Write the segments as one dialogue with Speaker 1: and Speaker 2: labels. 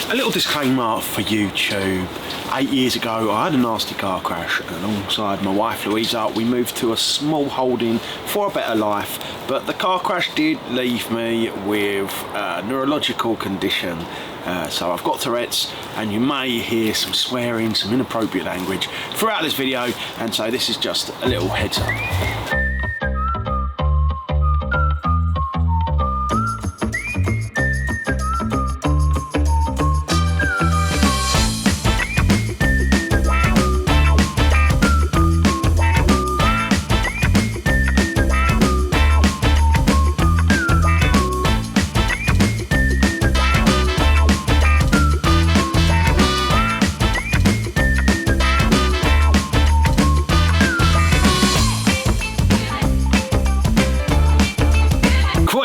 Speaker 1: A little disclaimer for YouTube. 8 years ago I had a nasty car crash, and alongside my wife Louisa we moved to a small holding for a better life, but the car crash did leave me with a neurological condition. So I've got Tourette's, and you may hear some swearing, some inappropriate language throughout this video, and so this is just a little heads up.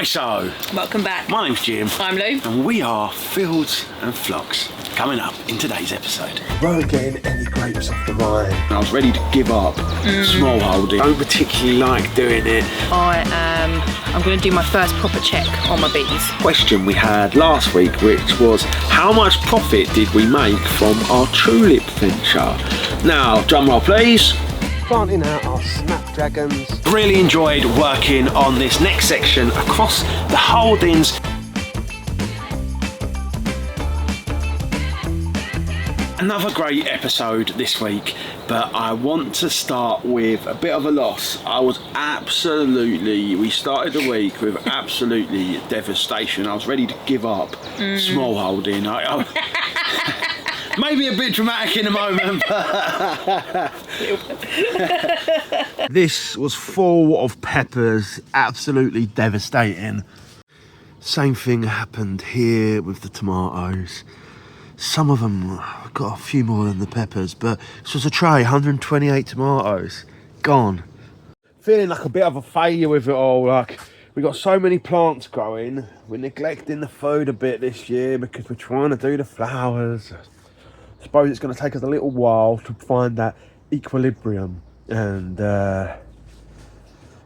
Speaker 1: So,
Speaker 2: welcome back.
Speaker 1: My name's Jim.
Speaker 2: I'm Lou.
Speaker 1: And we are Fields and Flocks. Coming up in today's episode.
Speaker 3: We weren't getting any grapes off the vine.
Speaker 1: I was ready to give up small holding. Don't particularly like doing it.
Speaker 2: I'm going to do my first proper check on my bees.
Speaker 1: Question we had last week, which was how much profit did we make from our tulip venture? Now, drum roll please.
Speaker 3: Planting out our snapdragons.
Speaker 1: Really enjoyed working on this next section across the holdings. Another great episode this week, but I want to start with a bit of a loss. We started the week with absolutely devastation. I was ready to give up small holding. Maybe a bit dramatic in a moment, but...
Speaker 3: This was full of peppers, absolutely devastating. Same thing happened here with the tomatoes. Some of them got a few more than the peppers, but this was a tray, 128 tomatoes, gone. Feeling like a bit of a failure with it all. Like, we got so many plants growing, we're neglecting the food a bit this year because we're trying to do the flowers. I suppose it's going to take us a little while to find that equilibrium, and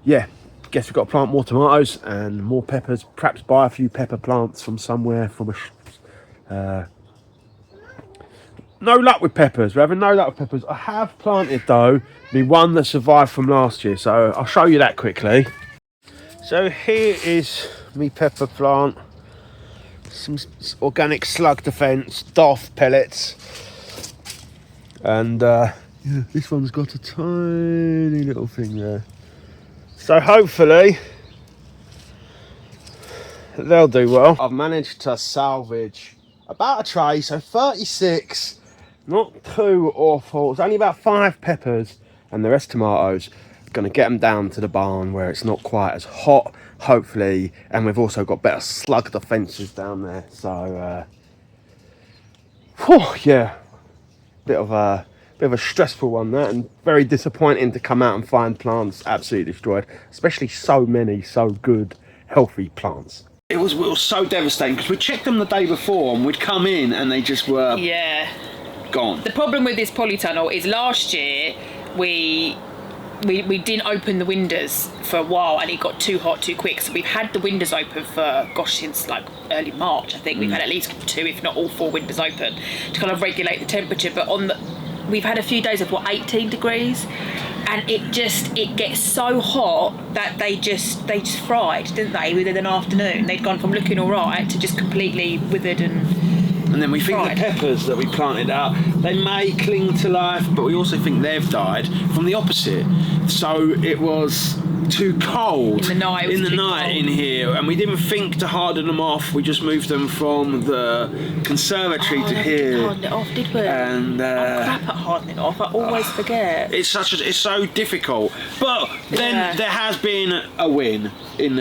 Speaker 3: yeah, guess we've got to plant more tomatoes and more peppers, perhaps buy a few pepper plants from somewhere from a no luck with peppers. We're having no luck with peppers. I have planted though the one that survived from last year, so I'll show you that quickly. So here is me pepper plant, some organic slug defense DOF pellets. And yeah, this one's got a tiny little thing there. So hopefully they'll do well. I've managed to salvage about a tray, so 36, not too awful. It's only about 5 peppers and the rest tomatoes. Going to get them down to the barn where it's not quite as hot, hopefully, and we've also got better slug defences down there. So yeah. Bit of a stressful one, that, and very disappointing to come out and find plants absolutely destroyed, especially so many so good healthy plants.
Speaker 1: It was so devastating because we checked them the day before and we'd come in and they just were gone.
Speaker 2: The problem with this polytunnel is last year we didn't open the windows for a while and it got too hot too quick, so we've had the windows open for since like early March. I think we've had at least 2 if not all 4 windows open to kind of regulate the temperature, but we've had a few days of 18 degrees, and it gets so hot that they just fried, didn't they, within an afternoon. They'd gone from looking all right to just completely withered and
Speaker 1: then we think
Speaker 2: fried.
Speaker 1: The peppers that we planted out, they may cling to life, but we also think they've died from the opposite. So it was too cold
Speaker 2: in the night
Speaker 1: in here, and we didn't think to harden them off. We just moved them from the conservatory to here.
Speaker 2: We hardened it off, did we?
Speaker 1: And
Speaker 2: I'm crap at hardening it off. I always forget.
Speaker 1: It's so difficult. But then there has been a win in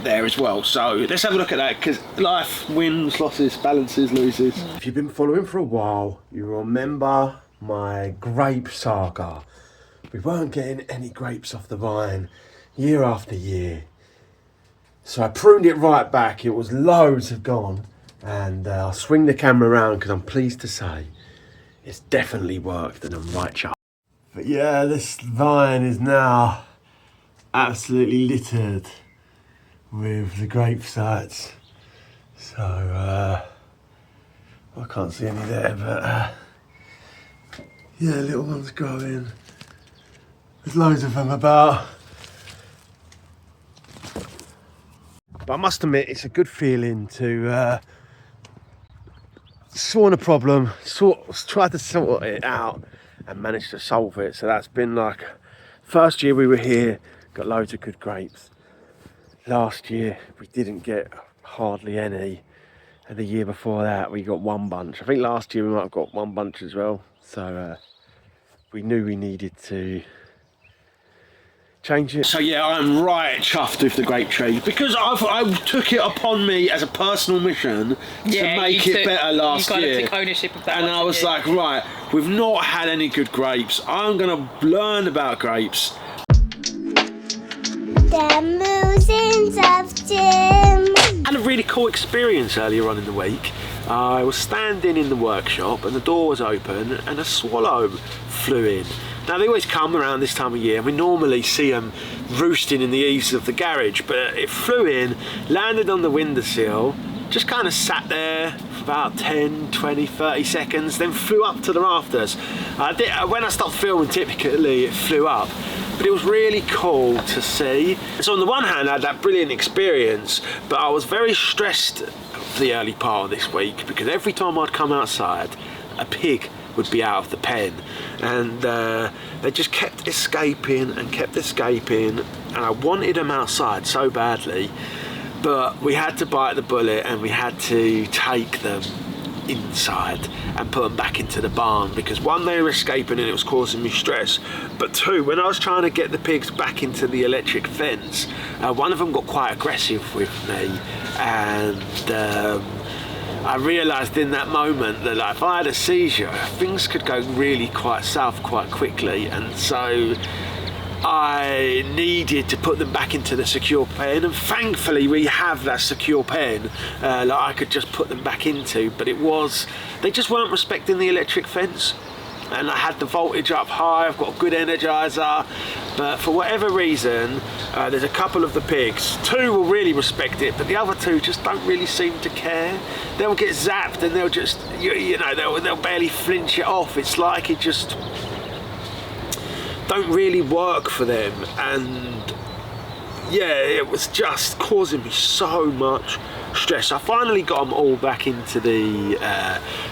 Speaker 1: there as well, so let's have a look at that, because life wins, losses, balances, loses.
Speaker 3: If you've been following for a while, you remember my grape saga. We weren't getting any grapes off the vine year after year, so I pruned it right back. It was loads have gone, and I'll swing the camera around because I'm pleased to say it's definitely worked and I'm right chuffed. But yeah, this vine is now absolutely littered with the grape sites. So I can't see any there, but yeah, little ones growing. There's loads of them about. But I must admit, it's a good feeling to saw a problem, tried to sort it out and managed to solve it. So that's been like, first year we were here, got loads of good grapes. Last year we didn't get hardly any, and the year before that we got one bunch. I think last year we might have got one bunch as well. So we knew we needed to change it. So yeah, I'm right chuffed with the grape tree because I took it upon me as a personal mission to make it better last year.
Speaker 2: You kind of took ownership of that.
Speaker 1: And I was like, right, we've not had any good grapes. I'm going to learn about grapes.
Speaker 4: The Musings of Jim.
Speaker 1: Had a really cool experience earlier on in the week. I was standing in the workshop and the door was open and a swallow flew in. Now they always come around this time of year and we normally see them roosting in the eaves of the garage, but it flew in, landed on the windowsill, just kind of sat there for about 10, 20, 30 seconds, then flew up to the rafters. When I stopped filming, typically it flew up, but it was really cool to see. So on the one hand I had that brilliant experience, but I was very stressed for the early part of this week because every time I'd come outside a pig would be out of the pen, and they just kept escaping and I wanted them outside so badly, but we had to bite the bullet and we had to take them inside and put them back into the barn because one, they were escaping and it was causing me stress, but two, when I was trying to get the pigs back into the electric fence, one of them got quite aggressive with me, and I realised in that moment that if I had a seizure, things could go really quite south quite quickly, and so I needed to put them back into the secure pen, and thankfully we have that secure pen that I could just put them back into, but they just weren't respecting the electric fence. And I had the voltage up high, I've got a good energizer, but for whatever reason, there's a couple of the pigs, two will really respect it, but the other two just don't really seem to care. They'll get zapped and they'll just, they'll barely flinch it off. It's like it just don't really work for them, and yeah, it was just causing me so much stress. I finally got them all back into the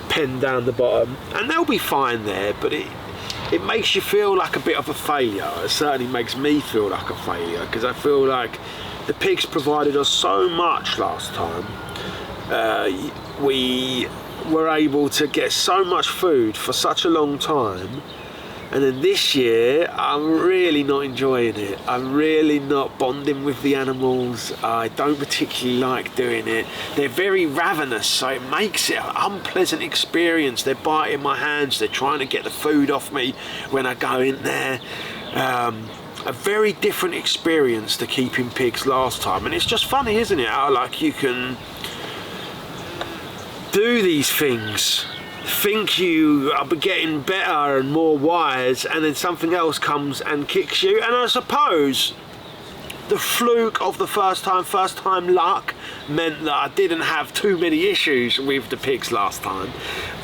Speaker 1: pen down the bottom, and they'll be fine there, but it makes you feel like a bit of a failure. It certainly makes me feel like a failure because I feel like the pigs provided us so much last time. We were able to get so much food for such a long time, and then this year I'm really not enjoying it. I'm really not bonding with the animals. I don't particularly like doing it. They're very ravenous, so it makes it an unpleasant experience. They're biting my hands, they're trying to get the food off me when I go in there. A very different experience to keeping pigs last time, and it's just funny, isn't it, how like you can do these things, think you are getting better and more wise, and then something else comes and kicks you. And I suppose the fluke of the first time luck meant that I didn't have too many issues with the pigs last time,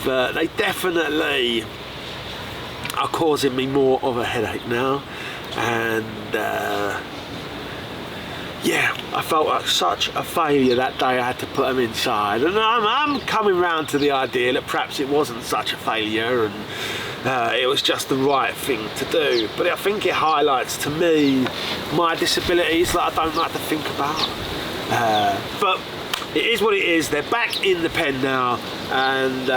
Speaker 1: but they definitely are causing me more of a headache now. And yeah, I felt like such a failure that day I had to put them inside, and I'm coming round to the idea that perhaps it wasn't such a failure and it was just the right thing to do. But I think it highlights to me my disabilities that I don't like to think about, but it is what it is. They're back in the pen now, and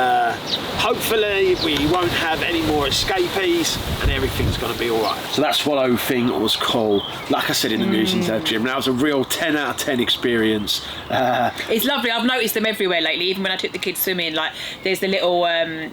Speaker 1: hopefully we won't have any more escapees and everything's going to be alright. So that swallow thing was cool. Like I said in the Musings of Jim, that was a real 10 out of 10 experience.
Speaker 2: It's lovely. I've noticed them everywhere lately. Even when I took the kids swimming, like there's the little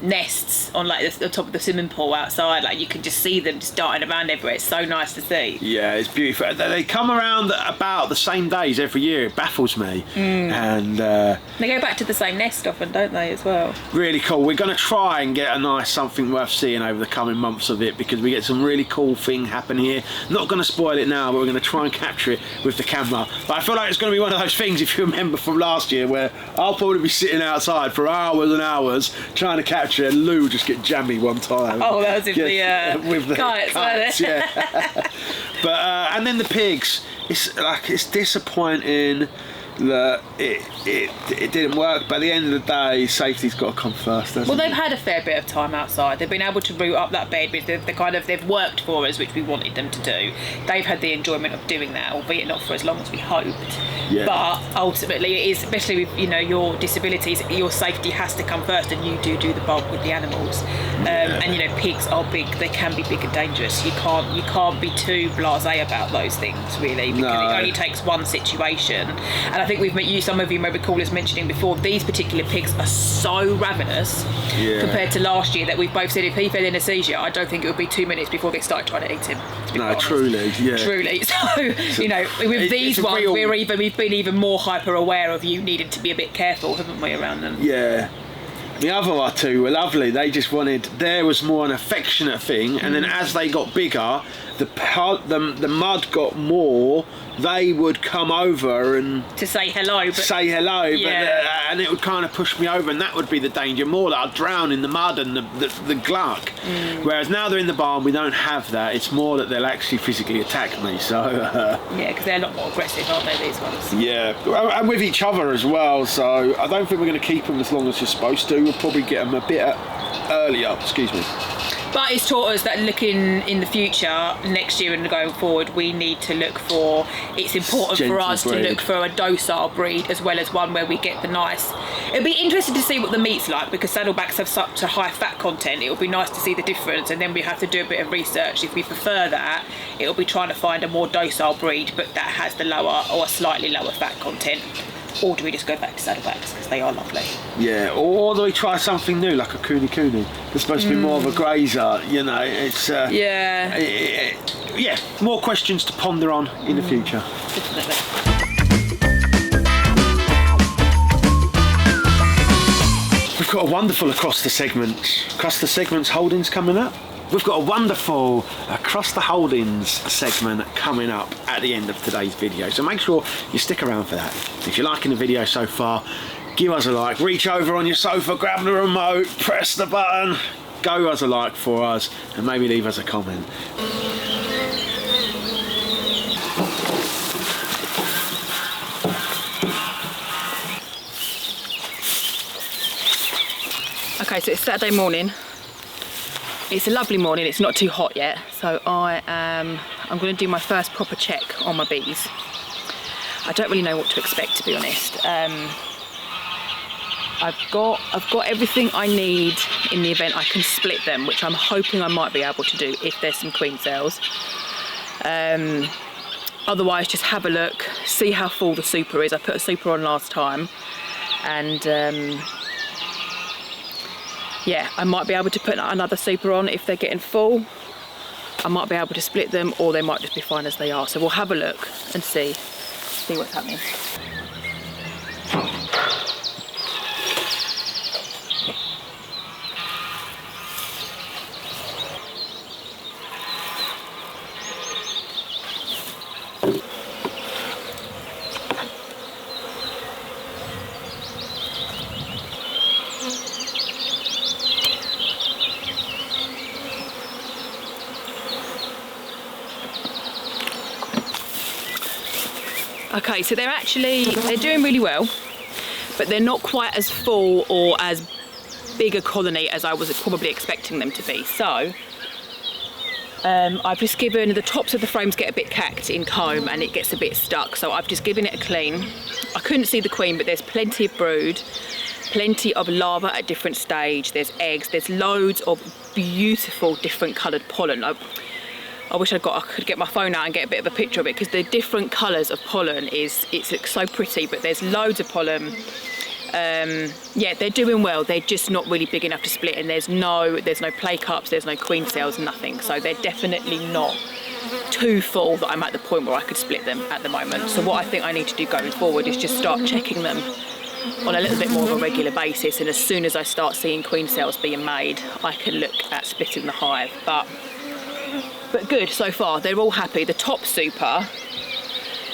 Speaker 2: nests on like the top of the swimming pool outside. Like you can just see them just darting around everywhere. It's so nice to see.
Speaker 1: Yeah, it's beautiful. They come around about the same days every year. It baffles me. And
Speaker 2: they go back to the same nest often, don't they? say as well.
Speaker 1: Really cool. We're going to try and get a nice something worth seeing over the coming months of it, because we get some really cool thing happen here. Not going to spoil it now, but we're going to try and capture it with the camera. But I feel like it's going to be one of those things, if you remember from last year, where I'll probably be sitting outside for hours and hours trying to capture it, and Lou will just get jammy one time.
Speaker 2: Oh, that was with the kites,
Speaker 1: yeah. But and then the pigs. It's disappointing that it didn't work, but at the end of the day, safety's got to come first.
Speaker 2: Well, they've had a fair bit of time outside. They've been able to root up that bed, but they've worked for us, which we wanted them to do. They've had the enjoyment of doing that, albeit not for as long as we hoped.
Speaker 1: Yeah.
Speaker 2: But ultimately, it is, especially with your disabilities, your safety has to come first, and you do the bulk with the animals. And pigs are big. They can be big and dangerous. You can't be too blasé about those things, really, because it only takes one situation. And I think some of you may recall us mentioning before, these particular pigs are so ravenous compared to last year that we've both said if he fell in a seizure, I don't think it would be 2 minutes before they started trying to eat him.
Speaker 1: No, truly, yeah.
Speaker 2: Truly. So, with these ones, we've been even more hyper aware of you needing to be a bit careful, haven't we, around them?
Speaker 1: Yeah. The other two were lovely. They just wanted, there was more an affectionate thing, and then as they got bigger, the mud got more. They would come over and
Speaker 2: to say hello,
Speaker 1: and it would kind of push me over, and that would be the danger more, that I'd drown in the mud and the gluck. Whereas now they're in the barn, we don't have that. It's more that they'll actually physically attack me. So
Speaker 2: yeah, because they're a lot more aggressive, aren't they, these ones?
Speaker 1: Yeah, and with each other as well. So I don't think we're going to keep them as long as you're supposed to. We'll probably get them a bit earlier. Excuse me.
Speaker 2: But it's taught us that looking in the future, next year and going forward, we need to look for, it's important for us to look for a docile breed as well as one where we get the nice. It'll be interesting to see what the meat's like, because saddlebacks have such a high fat content. It'll be nice to see the difference, and then we have to do a bit of research. If we prefer that, it'll be trying to find a more docile breed, but that has the lower or a slightly lower fat content. Or do we just go back to saddlebacks because they are lovely? Yeah,
Speaker 1: or do we try something new like a Kuni Kuni? It's supposed to be more of a grazer, it's... more questions to ponder on in the future.
Speaker 2: Definitely.
Speaker 1: We've got a wonderful across the segments holdings coming up. We've got a wonderful Across the Holdings segment coming up at the end of today's video, so make sure you stick around for that. If you're liking the video so far, give us a like, reach over on your sofa, grab the remote, press the button, go us a like for us, and maybe leave us a comment.
Speaker 2: Okay, so it's Saturday morning. It's a lovely morning, it's not too hot yet, so I'm going to do my first proper check on my bees. I don't really know what to expect, to be honest. I've got everything I need in the event I can split them, which I'm hoping I might be able to do if there's some queen cells. Otherwise, just have a look, see how full the super is. I put a super on last time, and yeah, I might be able to put another super on if they're getting full. I might be able to split them, or they might just be fine as they are. So we'll have a look and see what's happening. Okay, so they're doing really well, but they're not quite as full or as big a colony as I was probably expecting them to be. So I've just given the tops of the frames get a bit cacked in comb and it gets a bit stuck, so I've just given it a clean. I couldn't see the queen, but there's plenty of brood, plenty of larvae at different stage, there's eggs, there's loads of beautiful different coloured pollen. I wish I could get my phone out and get a bit of a picture of it, because the different colours of pollen it looks so pretty, but there's loads of pollen. Yeah, they're doing well. They're just not really big enough to split, and there's no play cups, there's no queen cells, nothing. So they're definitely not too full that I'm at the point where I could split them at the moment. So what I think I need to do going forward is just start checking them on a little bit more of a regular basis, and as soon as I start seeing queen cells being made, I can look at splitting the hive. But good so far. They're all happy. The top super,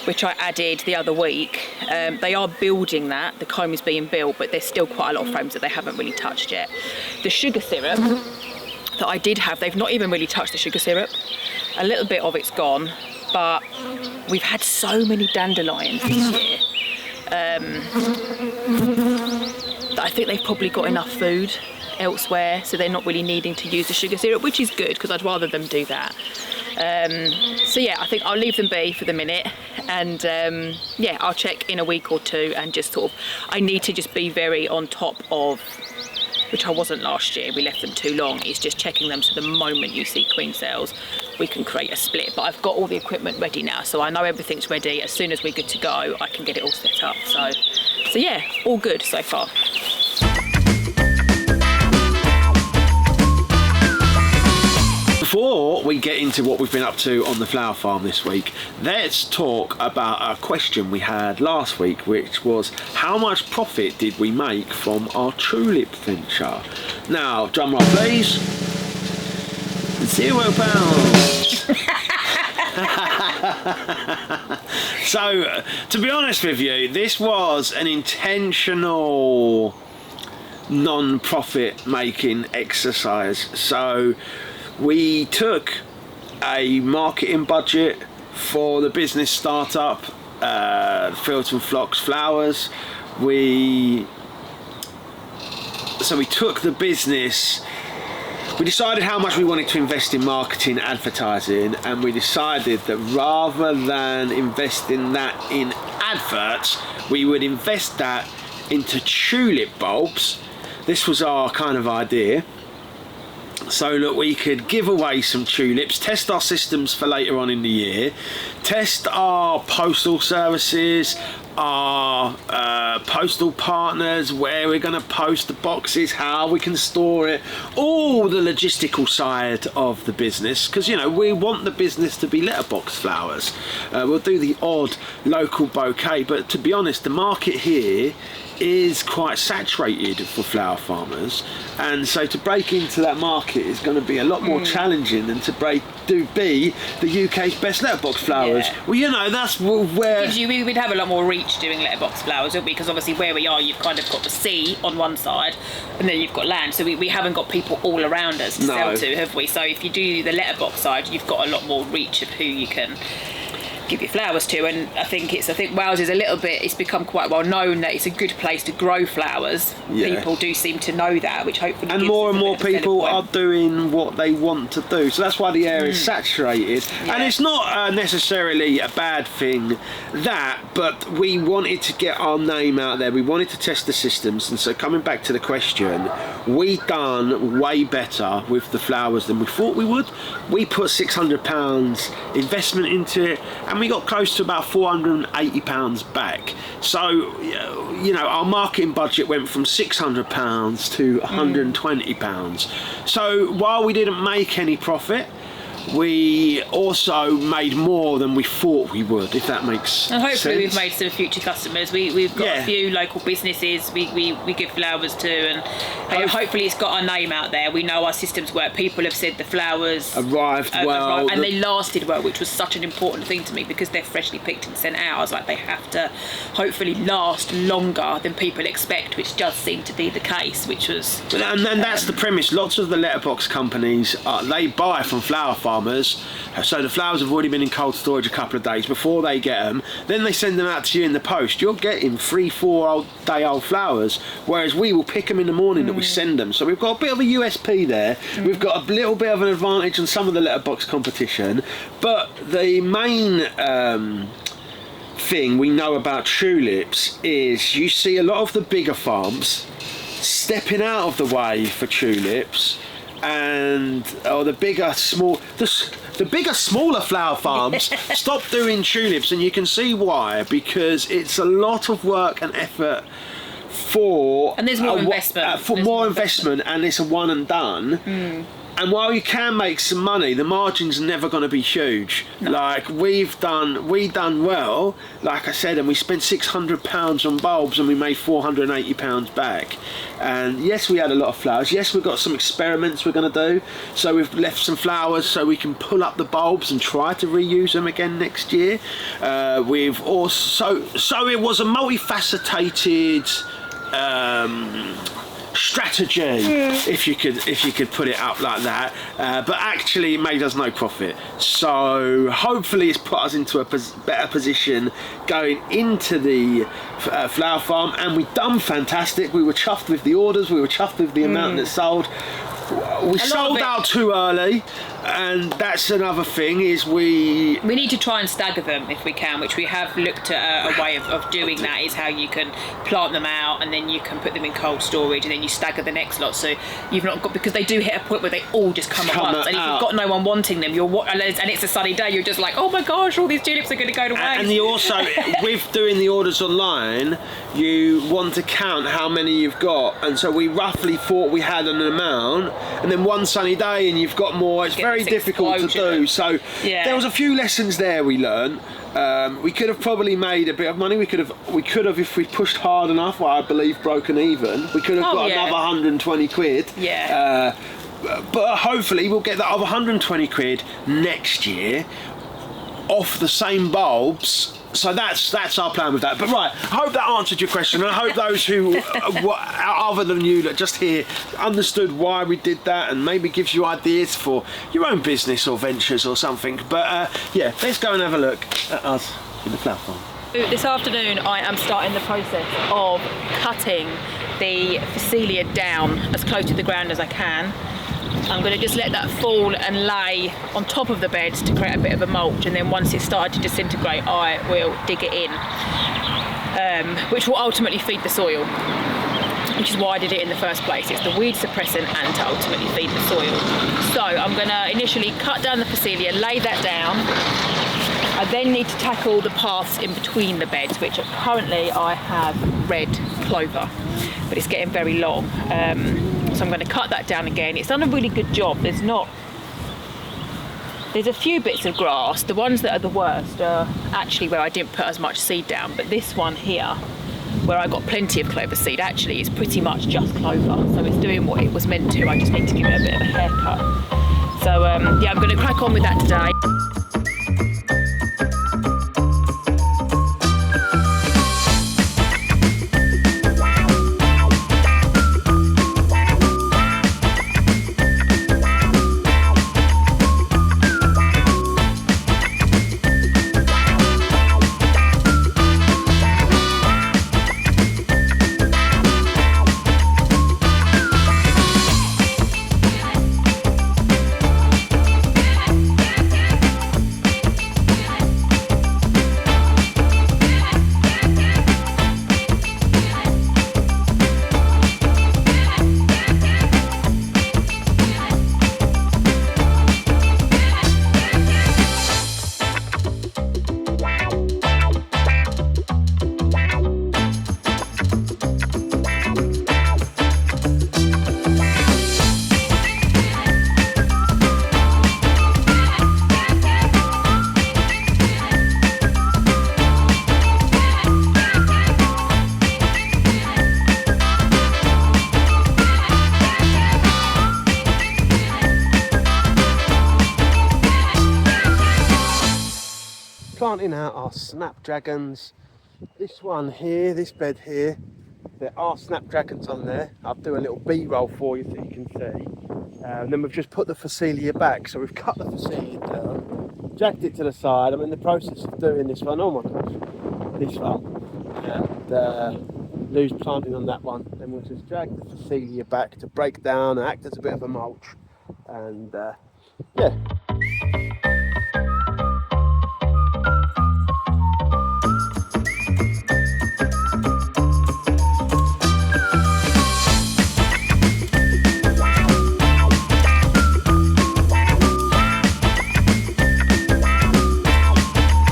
Speaker 2: which I added the other week, they are building that. The comb is being built, but there's still quite a lot of frames that they haven't really touched yet. The sugar syrup that I did have, they've not even really touched the sugar syrup. A little bit of it's gone, but we've had so many dandelions this year that I think they've probably got enough food elsewhere, so they're not really needing to use the sugar syrup, which is good because I'd rather them do that. So yeah, I think I'll leave them be for the minute, and yeah, I'll check in a week or two and just sort of, I need to just be very on top of, which I wasn't last year, we left them too long, is just checking them so the moment you see queen cells we can create a split. But I've got all the equipment ready now, so I know everything's ready. As soon as we're good to go, I can get it all set up. So yeah, all good so far.
Speaker 1: Before we get into what we've been up to on the flower farm this week, let's talk about a question we had last week, which was how much profit did we make from our tulip venture? Now, drum roll please. £0. So, to be honest with you, this was an intentional non-profit making exercise. So we took a marketing budget for the business startup, Fields and Flocks Flowers. So we took the business, we decided how much we wanted to invest in marketing, advertising, and we decided that rather than investing that in adverts, we would invest that into tulip bulbs. This was our kind of idea, so that we could give away some tulips, test our systems for later on in the year, test our postal services, our postal partners, where we're going to post the boxes, how we can store it, all the logistical side of the business, because you know we want the business to be letterbox flowers. We'll do the odd local bouquet, but to be honest, the market here is quite saturated for flower farmers, and so to break into that market is going to be a lot more challenging than to be the UK's best letterbox flowers.
Speaker 2: Yeah.
Speaker 1: Well, you know, that's where
Speaker 2: we'd have a lot more reach doing letterbox flowers, wouldn't we? Because obviously where we are, you've kind of got the sea on one side and then you've got land, so we haven't got people all around us to sell to, have we? So if you do the letterbox side, you've got a lot more reach of who you can give your flowers to. And I think Wales is a little bit, it's become quite well known that it's a good place to grow flowers.
Speaker 1: Yeah.
Speaker 2: People do seem to know that, which hopefully
Speaker 1: and
Speaker 2: gives
Speaker 1: more
Speaker 2: us
Speaker 1: and
Speaker 2: a
Speaker 1: more
Speaker 2: bit of a
Speaker 1: people
Speaker 2: selling
Speaker 1: are
Speaker 2: point.
Speaker 1: doing what they want to do, so that's why the area is saturated. And it's not necessarily a bad thing, but we wanted to get our name out there, we wanted to test the systems, and so coming back to the question, we done way better with the flowers than we thought we would. We put £600 investment into it and we got close to about £480 back. So you know, our marketing budget went from £600 to £120. So while we didn't make any profit, we also made more than we thought we would, if that makes sense.
Speaker 2: And hopefully we've made some future customers. We've got a few local businesses we give flowers to, and hopefully it's got our name out there. We know our systems work. People have said the flowers
Speaker 1: arrived well,
Speaker 2: and they lasted well, which was such an important thing to me, because they're freshly picked and sent out. I was like, they have to hopefully last longer than people expect, which does seem to be the case, which was...
Speaker 1: And then that's the premise. Lots of the letterbox companies, they buy from flower farmers, so the flowers have already been in cold storage a couple of days before they get them, then they send them out to you in the post. You're getting 3-4 day old flowers, whereas we will pick them in the morning that we send them. So we've got a bit of a USP there. We've got a little bit of an advantage on some of the letterbox competition, but the main thing we know about tulips is you see a lot of the bigger farms stepping out of the way for tulips, and the bigger smaller flower farms stop doing tulips, and you can see why, because it's a lot of work and effort and it's a one and done. And while you can make some money, the margin's never going to be huge.
Speaker 2: No.
Speaker 1: Like we done well, like I said, and we spent £600 on bulbs and we made £480 back. And yes, we had a lot of flowers. Yes, we've got some experiments we're going to do. So we've left some flowers so we can pull up the bulbs and try to reuse them again next year. We've also, so it was a multifaceted strategy, if you could put it up like that, but actually it made us no profit. So hopefully it's put us into a better position going into the flower farm, and we've done fantastic. We were chuffed with the orders, we were chuffed with the amount that sold. We sold out too early, and that's another thing, is we
Speaker 2: need to try and stagger them if we can, which we have looked at a way of doing that, is how you can plant them out and then you can put them in cold storage and then you stagger the next lot, so you've not got, because they do hit a point where they all just come at once, and if you've got no one wanting them, and it's a sunny day, you're just like, oh my gosh, all these tulips are going to go to waste.
Speaker 1: And you also, with doing the orders online, you want to count how many you've got, and so we roughly thought we had an amount, and then one sunny day and you've got more. It's very difficult to do. So there was a few lessons there we learned. We could have probably made a bit of money. We could have if we pushed hard enough. Well, I believe broken even. We could have got another 120 quid.
Speaker 2: Yeah.
Speaker 1: But hopefully we'll get that other 120 quid next year off the same bulbs. So that's our plan with that. But right, I hope that answered your question, and I hope those who other than you that just here understood why we did that, and maybe gives you ideas for your own business or ventures or something. But yeah, let's go and have a look at us in the flower farm.
Speaker 2: This afternoon I am starting the process of cutting the Phacelia down as close to the ground as I can. I'm going to just let that fall and lay on top of the beds to create a bit of a mulch, and then once it's started to disintegrate I will dig it in, which will ultimately feed the soil, which is why I did it in the first place. It's the weed suppressant and to ultimately feed the soil. So I'm going to initially cut down the Phacelia, lay that down. I then need to tackle the paths in between the beds, which currently I have red clover, but it's getting very long. So I'm going to cut that down again. It's done a really good job. There's a few bits of grass. The ones that are the worst are actually where I didn't put as much seed down, but this one here, where I got plenty of clover seed, actually is pretty much just clover. So it's doing what it was meant to. I just need to give it a bit of a haircut. So yeah, I'm going to crack on with that today.
Speaker 1: Planting out our snapdragons. This one here, this bed here, there are snapdragons on there. I'll do a little B-roll for you so you can see. And then we've just put the Phacelia back. So we've cut the Phacelia down, jacked it to the side. I'm in the process of doing this one. Oh my gosh, this one. And Lou's planting on that one. Then we'll just drag the Phacelia back to break down and act as a bit of a mulch. And yeah.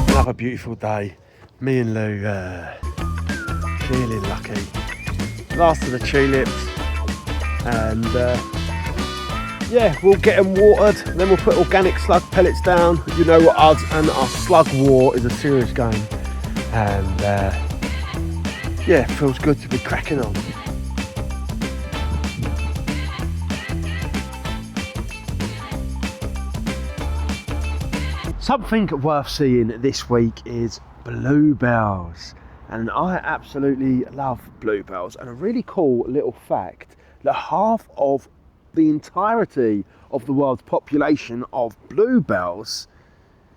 Speaker 1: Another beautiful day. Me and Lou feeling lucky. Last of the tulips, and
Speaker 3: yeah, we'll get them watered, and then we'll put organic slug pellets down. You know what, us and our slug war is a serious game, and yeah, it feels good to be cracking on. Something worth seeing this week is bluebells, and I absolutely love bluebells. And a really cool little fact that half of the entirety of the world's population of bluebells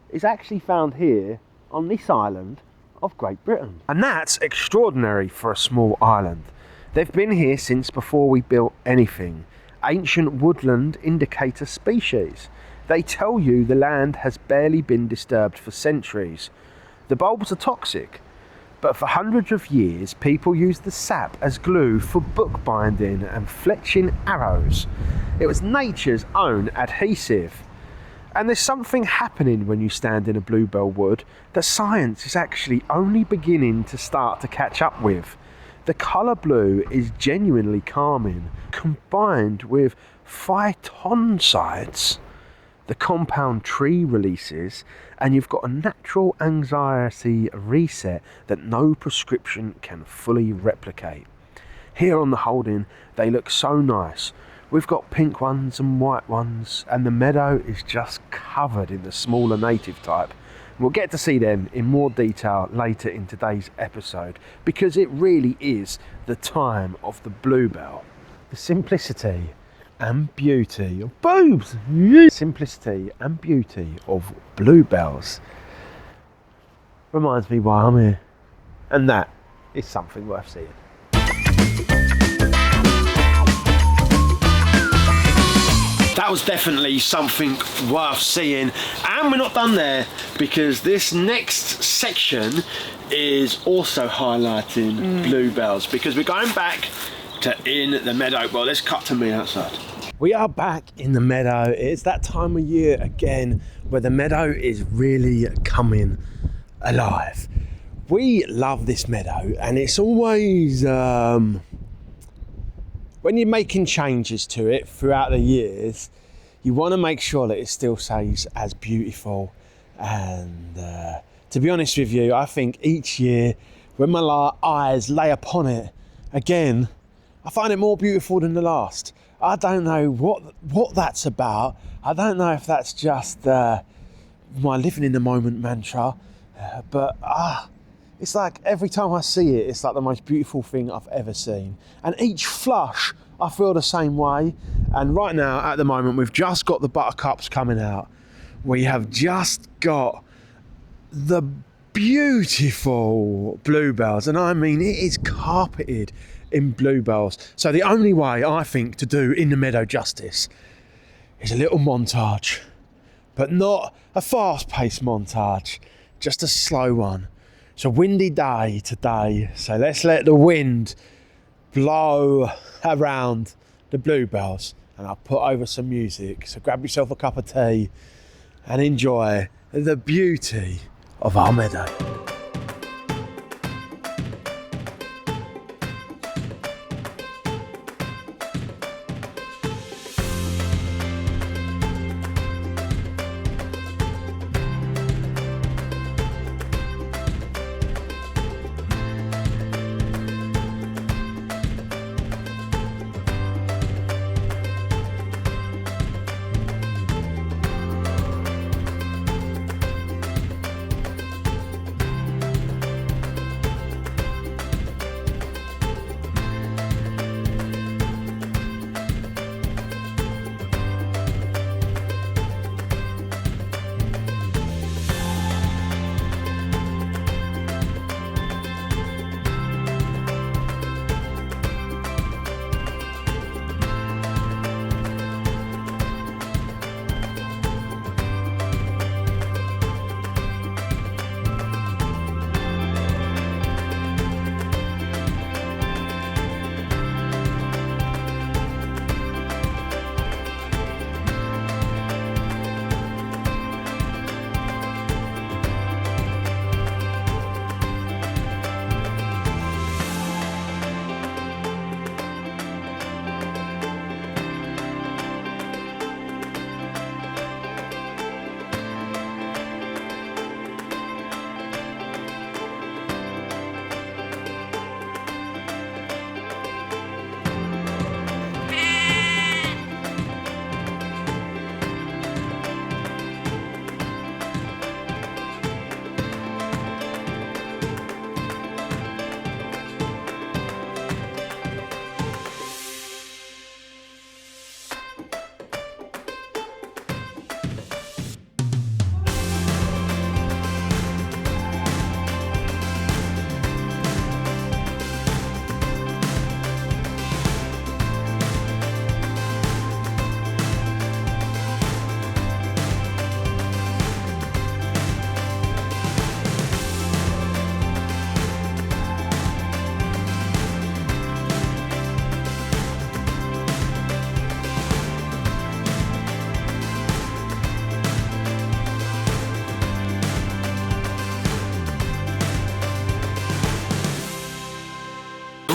Speaker 3: is actually found here on this island of Great Britain. And that's extraordinary for a small island. They've been here since before we built anything. Ancient woodland indicator species. They tell you the land has barely been disturbed for centuries. The bulbs are toxic, but for hundreds of years people used the sap as glue for bookbinding and fletching arrows. It was nature's own adhesive. And there's something happening when you stand in a bluebell wood that science is actually only beginning to start to catch up with. The colour blue is genuinely calming, combined with phytoncides. The compound tree releases, and you've got a natural anxiety reset that no prescription can fully replicate. Here on the holding, they look so nice. We've got pink ones and white ones, and the meadow is just covered in the smaller native type. We'll get to see them in more detail later in today's episode, because it really is the time of the bluebell. The simplicity and beauty of boobs. Simplicity and beauty of bluebells reminds me why I'm here, and that is something worth seeing.
Speaker 1: That was definitely something worth seeing, and we're not done there, because this next section is also highlighting bluebells, because we're going back to In the Meadow. Well, let's cut to me outside.
Speaker 3: We are back in the meadow. It's that time of year again where the meadow is really coming alive. We love this meadow, and it's always when you're making changes to it throughout the years, you want to make sure that it still stays as beautiful. And to be honest with you, I think each year when my eyes lay upon it again, I find it more beautiful than the last. I don't know what that's about. I don't know if that's just my living in the moment mantra, but it's like every time I see it, it's like the most beautiful thing I've ever seen. And each flush, I feel the same way. And right now, at the moment, we've just got the buttercups coming out. We have just got the beautiful bluebells, and I mean, it is carpeted in bluebells. So the only way I think to do In the Meadow justice is a little montage, but not a fast-paced montage, just a slow one. It's a windy day today, so let's let the wind blow around the bluebells, and I'll put over some music. So grab yourself a cup of tea and enjoy the beauty of our meadow.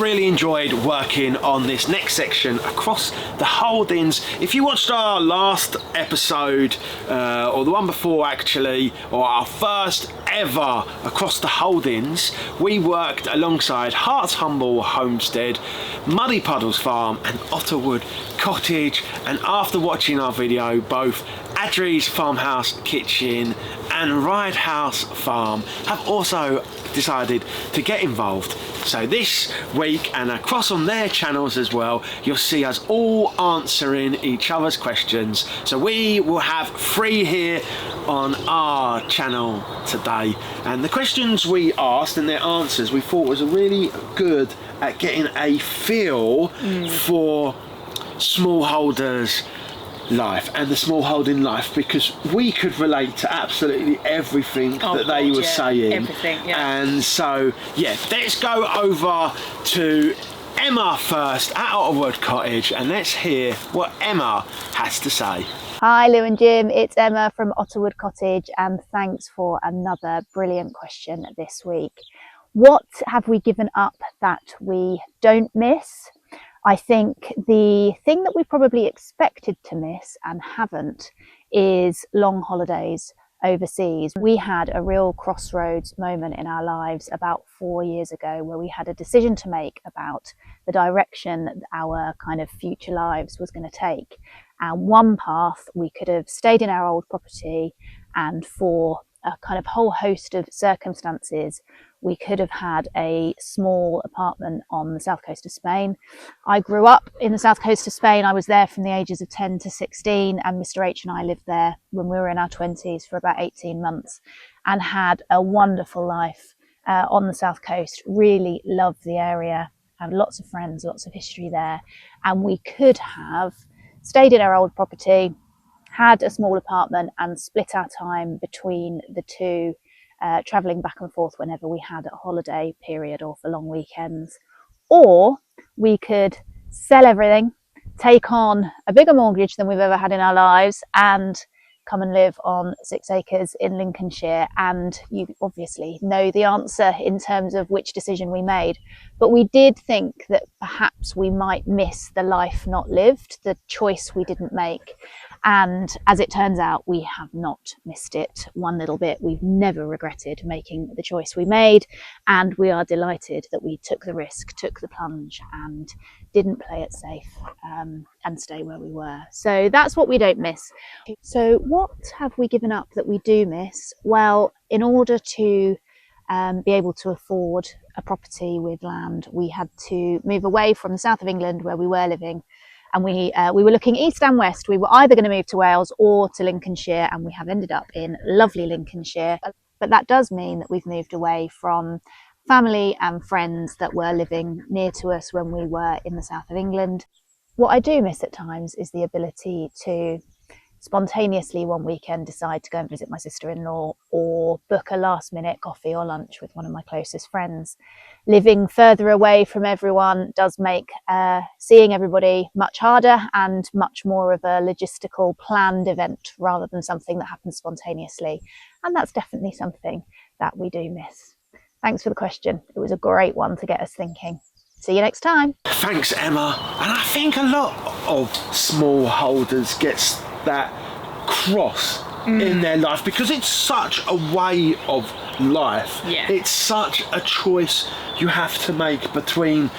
Speaker 1: really enjoyed working on this next section across the holdings. If you watched our last episode, or the one before actually, or our first ever across the holdings, we worked alongside Hart's Humble Homestead, Muddy Puddles Farm and Otterwood Cottage, and after watching our video, both Adri's Farmhouse Kitchen and Ride House Farm have also decided to get involved. So this week, and across on their channels as well, you'll see us all answering each other's questions. So we will have 3 here on our channel today, and the questions we asked and their answers we thought was really good at getting a feel for smallholders life and the smallholding life, because we could relate to absolutely everything that they were saying.
Speaker 2: Everything, yeah.
Speaker 1: And so, yeah, let's go over to Emma first at Otterwood Cottage, and let's hear what Emma has to say.
Speaker 5: Hi Lou and Jim, it's Emma from Otterwood Cottage, and thanks for another brilliant question this week. What have we given up that we don't miss? I think the thing that we probably expected to miss and haven't is long holidays overseas. We had a real crossroads moment in our lives about 4 years ago where we had a decision to make about the direction that our kind of future lives was going to take. And one path, we could have stayed in our old property, and for a kind of whole host of circumstances, we could have had a small apartment on the south coast of Spain. I grew up in the south coast of Spain. I was there from the ages of 10 to 16, and Mr. H and I lived there when we were in our 20s for about 18 months and had a wonderful life on the south coast. Really loved the area, had lots of friends, lots of history there, and we could have stayed in our old property, had a small apartment and split our time between the two, travelling back and forth whenever we had a holiday period or for long weekends. Or we could sell everything, take on a bigger mortgage than we've ever had in our lives, and come and live on 6 acres in Lincolnshire. And you obviously know the answer in terms of which decision we made. But we did think that perhaps we might miss the life not lived, the choice we didn't make. And as it turns out, we have not missed it one little bit. We've never regretted making the choice we made, and we are delighted that we took the risk, took the plunge, and didn't play it safe and stay where we were. So that's what we don't miss. So what have we given up that we do miss? Well, in order to be able to afford a property with land, we had to move away from the south of England where we were living. And we were looking east and west. We were either going to move to Wales or to Lincolnshire, and we have ended up in lovely Lincolnshire. But that does mean that we've moved away from family and friends that were living near to us when we were in the south of England. What I do miss at times is the ability to spontaneously one weekend decide to go and visit my sister-in-law, or book a last-minute coffee or lunch with one of my closest friends. Living further away from everyone does make seeing everybody much harder and much more of a logistical planned event rather than something that happens spontaneously. And that's definitely something that we do miss. Thanks for the question. It was a great one to get us thinking. See you next time.
Speaker 1: Thanks, Emma. And I think a lot of smallholders gets that cross in their life because it's such a way of life.
Speaker 2: Yeah.
Speaker 1: It's such a choice you have to make between.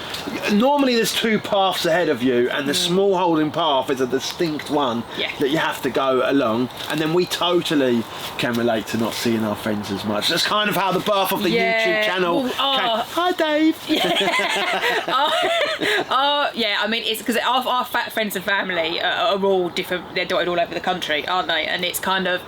Speaker 1: Normally there's 2 paths ahead of you, and the smallholding path is a distinct one that you have to go along. And then we totally can relate to not seeing our friends as much. That's kind of how the birth of the YouTube channel came. Hi, Dave.
Speaker 2: Yeah, I mean, it's because our friends and family are all different. They're dotted all over the country, aren't they? And it's kind of,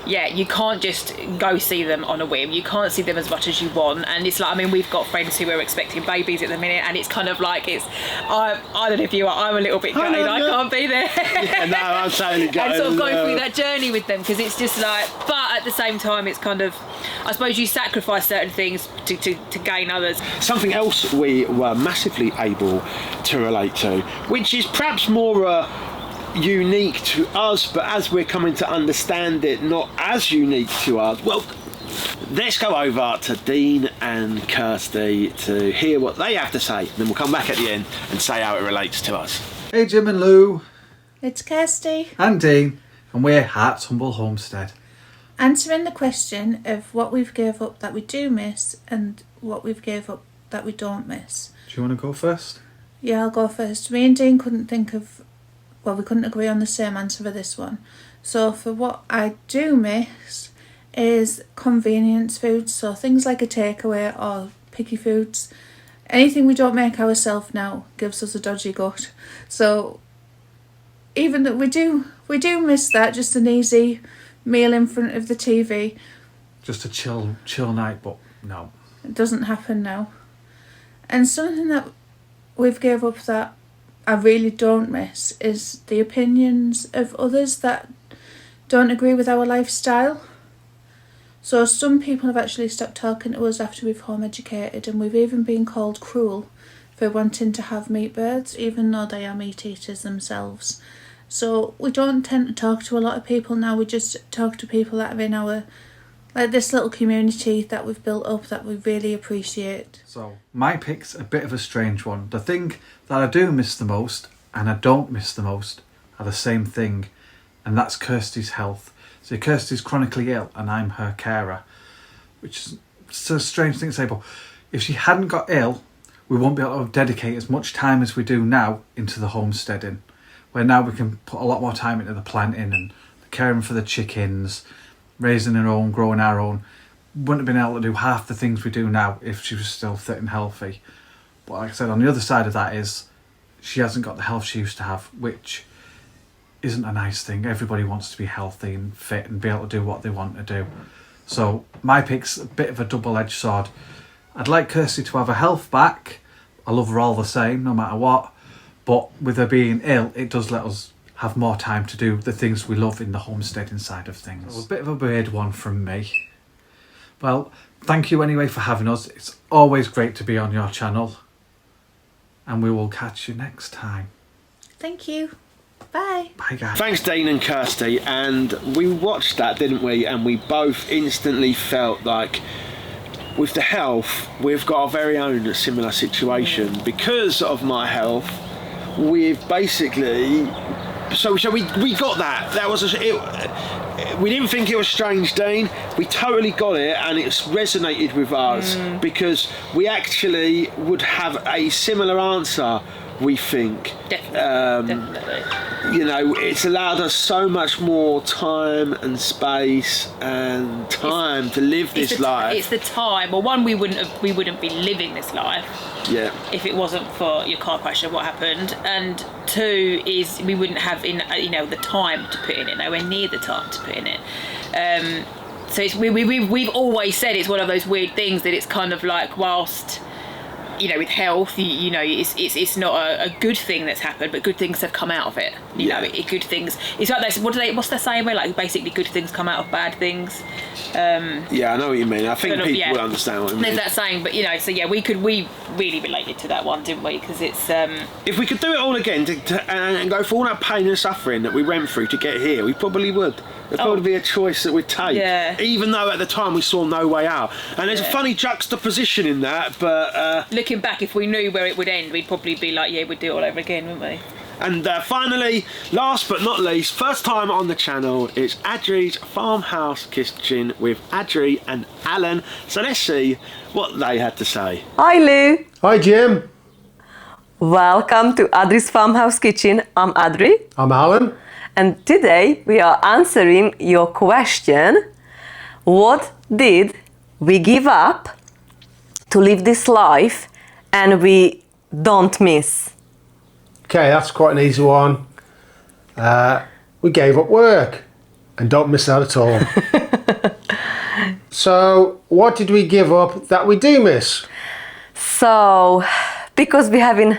Speaker 2: you can't just go see them on a whim. You can't see them as much as you want. And it's like, I mean, we've got friends who are expecting babies at the minute, and it's kind of like, I don't know if you are, I'm a little bit gutted. I can't be there.
Speaker 1: Yeah, no, I'm totally gutted.
Speaker 2: And sort of going through that journey with them, because it's just like, but at the same time, it's kind of, I suppose you sacrifice certain things to gain others.
Speaker 1: Something else we were massively able to relate to, which is perhaps more unique to us, but as we're coming to understand it, not as unique to us. Well, let's go over to Dean and Kirsty to hear what they have to say. Then we'll come back at the end and say how it relates to us.
Speaker 6: Hey Jim and Lou.
Speaker 2: It's Kirsty.
Speaker 6: And Dean. And we're Heart's Humble Homestead.
Speaker 7: Answering the question of what we've gave up that we do miss and what we've gave up that we don't miss.
Speaker 6: Do you want to go first?
Speaker 7: Yeah, I'll go first. Me and Dean couldn't think of, well, we couldn't agree on the same answer for this one. So for what I do miss is convenience foods. So things like a takeaway or picky foods. Anything we don't make ourselves now gives us a dodgy gut. So even that we do miss that, just an easy meal in front of the TV.
Speaker 6: Just a chill night, but no.
Speaker 7: It doesn't happen now. And something that we've gave up that I really don't miss is the opinions of others that don't agree with our lifestyle. So some people have actually stopped talking to us after we've home educated, and we've even been called cruel for wanting to have meat birds, even though they are meat eaters themselves. So we don't tend to talk to a lot of people now. We just talk to people that are in our, like, this little community that we've built up that we really appreciate.
Speaker 6: So my pick's a bit of a strange one. The thing that I do miss the most and I don't miss the most are the same thing, and that's Kirsty's health. So Kirsty's chronically ill and I'm her carer, which is a strange thing to say, but if she hadn't got ill, we won't be able to dedicate as much time as we do now into the homesteading, where now we can put a lot more time into the planting and caring for the chickens, raising our own, growing our own. Wouldn't have been able to do half the things we do now if she was still fit and healthy. But like I said, on the other side of that is she hasn't got the health she used to have, which isn't a nice thing. Everybody wants to be healthy and fit and be able to do what they want to do. So my pick's a bit of a double-edged sword. I'd like Kirsty to have her health back. I love her all the same, no matter what. But with her being ill, it does let us have more time to do the things we love in the homesteading side of things. So a bit of a weird one from me. Well, thank you anyway for having us. It's always great to be on your channel. And we will catch you next time.
Speaker 7: Thank you. Bye.
Speaker 6: Bye, guys.
Speaker 1: Thanks, Dean and Kirsty. And we watched that, didn't we? And we both instantly felt like, with the health, we've got our very own similar situation. Because of my health, we've basically... So we got that. That was we didn't think it was strange, Dean. We totally got it, and it's resonated with us because we actually would have a similar answer. We think,
Speaker 2: Definitely.
Speaker 1: you know, it's allowed us so much more time and space and time to live this life.
Speaker 2: It's the time. Well, one, we wouldn't be living this life.
Speaker 1: Yeah.
Speaker 2: If it wasn't for your car crash and what happened, and two is we wouldn't have the time to put in it, nowhere near the time to put in it. So it's, we've always said it's one of those weird things that it's kind of like, whilst with health, it's not a good thing that's happened, but good things have come out of it. Good things. It's like this. What's the saying where, like, basically good things come out of bad things.
Speaker 1: Yeah, I know what you mean. I think people will understand what I mean.
Speaker 2: There's that saying, but so yeah, we really related to that one, didn't we? Because it's
Speaker 1: if we could do it all again and go through all that pain and suffering that we went through to get here, we probably would. It'd probably be a choice that we'd take, even though at the time we saw no way out. And there's a funny juxtaposition in that, but
Speaker 2: looking back, if we knew where it would end, we'd probably be like, yeah, we'd do it all over again, wouldn't we?
Speaker 1: And finally, last but not least, first time on the channel, it's Adri's Farmhouse Kitchen with Adri and Alan. So let's see what they had to say.
Speaker 8: Hi Lou.
Speaker 3: Hi Jim.
Speaker 8: Welcome to Adri's Farmhouse Kitchen. I'm Adri.
Speaker 3: I'm Alan.
Speaker 8: And today we are answering your question: what did we give up to live this life and we don't miss?
Speaker 3: Okay, that's quite an easy one. We gave up work and don't miss that at all. So what did we give up that we do miss?
Speaker 8: So, because we're having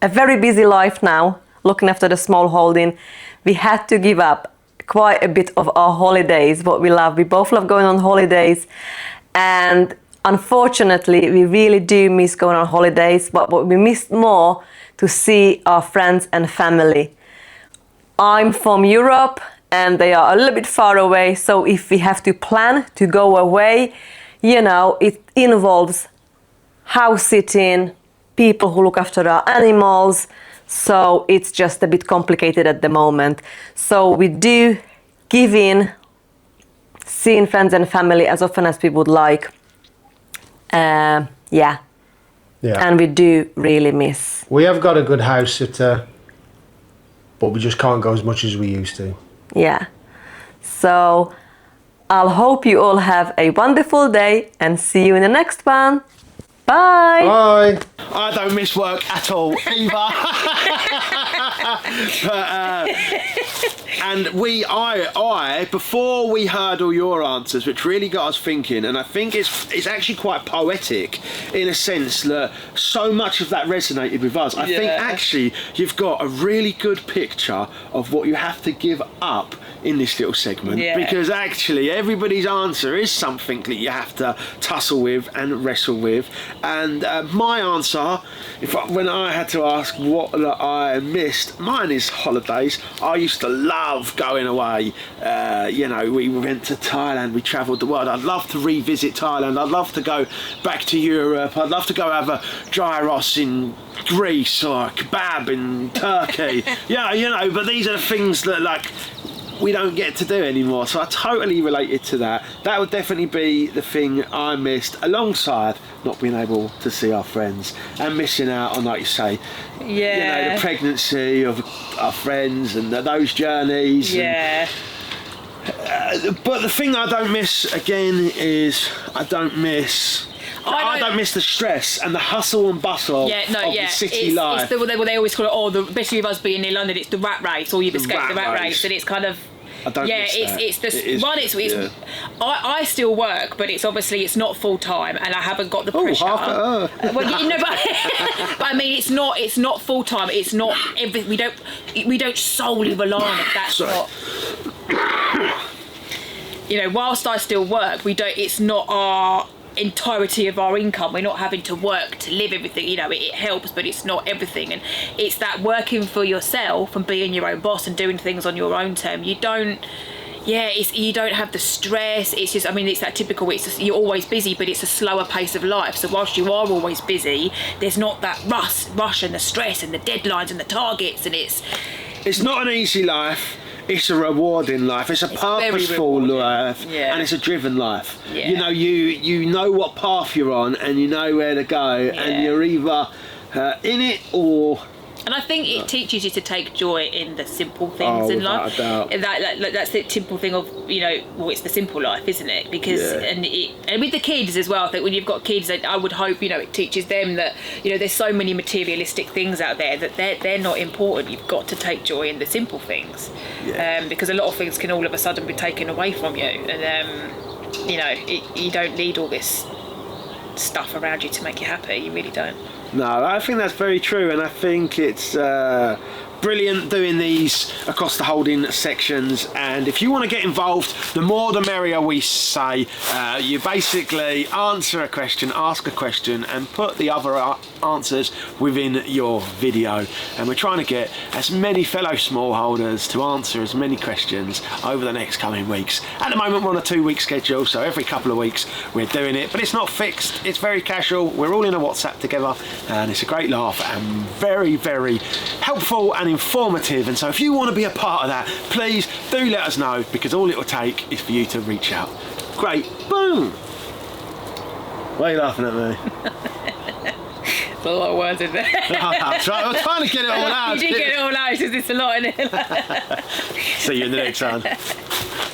Speaker 8: a very busy life now, looking after the small holding, we had to give up quite a bit of our holidays, what we love. We both love going on holidays, and unfortunately we really do miss going on holidays, but what we missed more to see our friends and family. I'm from Europe and they are a little bit far away, so if we have to plan to go away, you know, it involves house sitting, people who look after our animals, so it's just a bit complicated at the moment. So we do give in, seeing friends and family as often as we would like. Yeah. And we do really miss.
Speaker 3: We have got a good house sitter, but we just can't go as much as we used to.
Speaker 8: Yeah. So I'll hope you all have a wonderful day and see you in the next one. Bye.
Speaker 3: Bye.
Speaker 1: I don't miss work at all either. And I, before we heard all your answers, which really got us thinking, and I think it's actually quite poetic in a sense that so much of that resonated with us. I think actually you've got a really good picture of what you have to give up in this little segment, because actually everybody's answer is something that you have to tussle with and wrestle with. And my answer, when I had to ask what I missed, mine is holidays. I used to love going away. You know, we went to Thailand, we travelled the world. I'd love to revisit Thailand. I'd love to go back to Europe. I'd love to go have a gyros in Greece or a kebab in Turkey. Yeah, you know, but these are the things that, like, we don't get to do anymore. So I totally related to that. That would definitely be the thing I missed, alongside not being able to see our friends and missing out on, like you say, you know, the pregnancy of our friends and those journeys. But the thing I don't miss again is I don't miss the stress and the hustle and bustle of the city life.
Speaker 2: It's they always call it, especially with us being near London, it's the rat race, or you've escaped the rat race, and it's kind of.
Speaker 1: I don't miss that.
Speaker 2: I still work, but it's not full time, and I haven't got the pressure.
Speaker 1: Well,
Speaker 2: you know, but I mean, it's not full time. It's not we don't solely rely on it. That's not. You know, whilst I still work, it's not our entirety of our income. We're not having to work to live everything. You know, it helps, but it's not everything. And it's that working for yourself and being your own boss and doing things on your own term. You don't have the stress. It's just, I mean, it's that typical, you're always busy, but it's a slower pace of life. So whilst you are always busy, there's not that rush and the stress and the deadlines and the targets, and it's
Speaker 1: not an easy life. It's a rewarding life. It's a purposeful life, and it's a driven life. You know, you know what path you're on, and you know where to go, and you're either in it or.
Speaker 2: And I think it teaches you to take joy in the simple things in life. That's the simple thing of, you know, well, it's the simple life, isn't it? Because and with the kids as well. I think when you've got kids, I would hope, you know, it teaches them that, you know, there's so many materialistic things out there that they're not important. You've got to take joy in the simple things, because a lot of things can all of a sudden be taken away from you, and you know, you don't need all this stuff around you to make you happy. You really don't.
Speaker 1: No, I think that's very true, and I think it's brilliant doing these across the holding sections. And if you want to get involved, the more the merrier, we say. You basically answer a question, ask a question, and put the other answers within your video. And we're trying to get as many fellow smallholders to answer as many questions over the next coming weeks. At the moment, we're on a 2-week schedule, so every couple of weeks we're doing it, but it's not fixed. It's very casual. We're all in a WhatsApp together, and it's a great laugh and very, very helpful and informative. And so if you want to be a part of that, please do let us know, because all it will take is for you to reach out. Great. Boom. Why are you laughing at me?
Speaker 2: There's a lot of words in there.
Speaker 1: I'm trying to get it all out.
Speaker 2: You did get it all out, because it's a lot in it.
Speaker 1: See you in the next one.